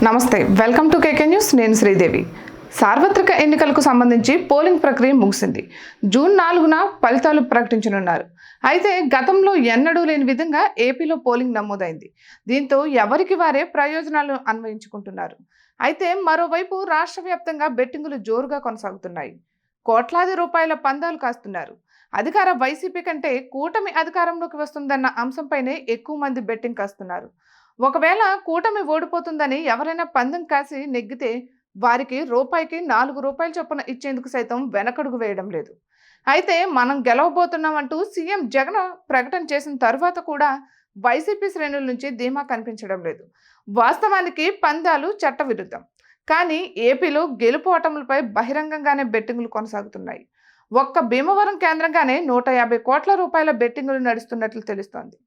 నమస్తే, welcome to KK news. నేను శ్రీదేవి. సార్వత్రిక ఎన్నికలకు సంబంధించి పోలింగ్ ప్రక్రియ ముగిసింది. జూన్ 4న ఫలితాలు ప్రకటించనున్నారు. అయితే గతంలో ఎన్నడూ లేని విధంగా ఏపీలో పోలింగ్ నమోదైంది. దీంతో ఎవరికి వారే ప్రయోజనాలను అన్వయించుకుంటున్నారు. అయితే మరోవైపు రాష్ట్ర వ్యాప్తంగా బెట్టింగులు జోరుగా కొనసాగుతున్నాయి. కోట్లాది రూపాయల పందాలు కాస్తున్నారు. అధికార వైసీపీ కంటే కూటమి అధికారంలోకి వస్తుందన్న అంశంపైనే ఎక్కువ మంది బెట్టింగ్ కాస్తున్నారు. ఒకవేళ కూటమి ఓడిపోతుందని ఎవరైనా పందెం కాసి నెగ్గితే వారికి రూపాయికి 4 రూపాయల చొప్పున ఇచ్చేందుకు సైతం వెనకడుగు వేయడం లేదు. అయితే మనం గెలవబోతున్నామంటూ సీఎం జగన్ ప్రకటన చేసిన తర్వాత కూడా వైసీపీ శ్రేణుల నుంచి ధీమా కనిపించడం లేదు. వాస్తవానికి పందాలు చట్టవిరుద్ధం. కానీ ఏపీలో గెలుపోటములపై బహిరంగంగానే బెట్టింగులు కొనసాగుతున్నాయి. ఒక్క భీమవరం కేంద్రంగానే 150 కోట్ల రూపాయల బెట్టింగులు నడుస్తున్నట్లు తెలుస్తోంది.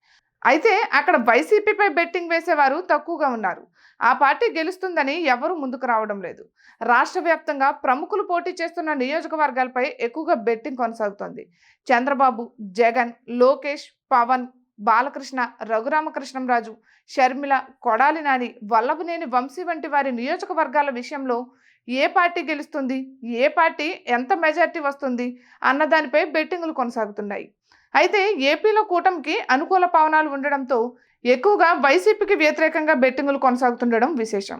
అయితే అక్కడ వైసీపీపై బెట్టింగ్ వేసేవారు తక్కువగా ఉన్నారు. ఆ పార్టీ గెలుస్తుందని ఎవరూ ముందుకు రావడం లేదు. రాష్ట్ర వ్యాప్తంగా ప్రముఖులు పోటీ చేస్తున్న నియోజకవర్గాలపై ఎక్కువగా బెట్టింగ్ కొనసాగుతోంది. చంద్రబాబు, జగన్, లోకేష్, పవన్, బాలకృష్ణ, రఘురామకృష్ణంరాజు, షర్మిల, కొడాలి నాని, వల్లభనేని వంశీ వంటి వారి నియోజకవర్గాల విషయంలో ఏ పార్టీ గెలుస్తుంది, ఏ పార్టీ ఎంత మెజార్టీ వస్తుంది అన్న దానిపై బెట్టింగులు కొనసాగుతున్నాయి. అయితే ఏపీలో కూటమికి అనుకూల పవనాలు ఉండడంతో ఎక్కువగా వైసీపీకి వ్యతిరేకంగా బెట్టింగులు కొనసాగుతుండడం విశేషం.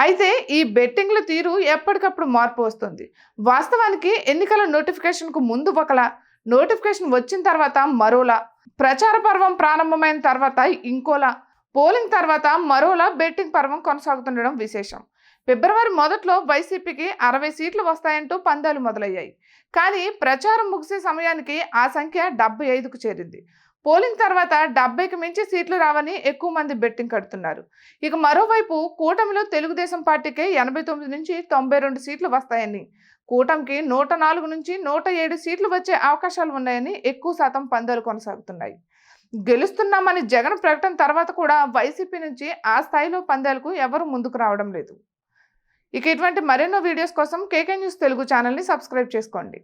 అయితే ఈ బెట్టింగ్ల తీరు ఎప్పటికప్పుడు మార్పు వస్తుంది. వాస్తవానికి ఎన్నికల నోటిఫికేషన్కు ముందు ఒకలా, నోటిఫికేషన్ వచ్చిన తర్వాత మరోలా, ప్రచార పర్వం ప్రారంభమైన తర్వాత ఇంకోలా, పోలింగ్ తర్వాత మరోలా బెట్టింగ్ పర్వం కొనసాగుతుండడం విశేషం. ఫిబ్రవరి మొదట్లో వైసీపీకి 60 సీట్లు వస్తాయంటూ పందాలు మొదలయ్యాయి. కానీ ప్రచారం ముగిసే సమయానికి ఆ సంఖ్య 75కు చేరింది. పోలింగ్ తర్వాత 70కి మించి సీట్లు రావని ఎక్కువ మంది బెట్టింగ్ కడుతున్నారు. ఇక మరోవైపు కూటమిలో తెలుగుదేశం పార్టీకే 89 నుంచి 92 సీట్లు వస్తాయని, కూటమికి 104 నుంచి 107 సీట్లు వచ్చే అవకాశాలు ఉన్నాయని ఎక్కువ శాతం పందాలు కొనసాగుతున్నాయి. గెలుస్తున్నామని జగన్ ప్రకటన తర్వాత కూడా వైసీపీ నుంచి ఆ స్థాయిలో పందాలకు ఎవరు ముందుకు రావడం లేదు. ఇక ఇటువంటి మరెన్నో వీడియోస్ కోసం కేకే న్యూస్ తెలుగు ఛానల్ని సబ్స్క్రైబ్ చేసుకోండి.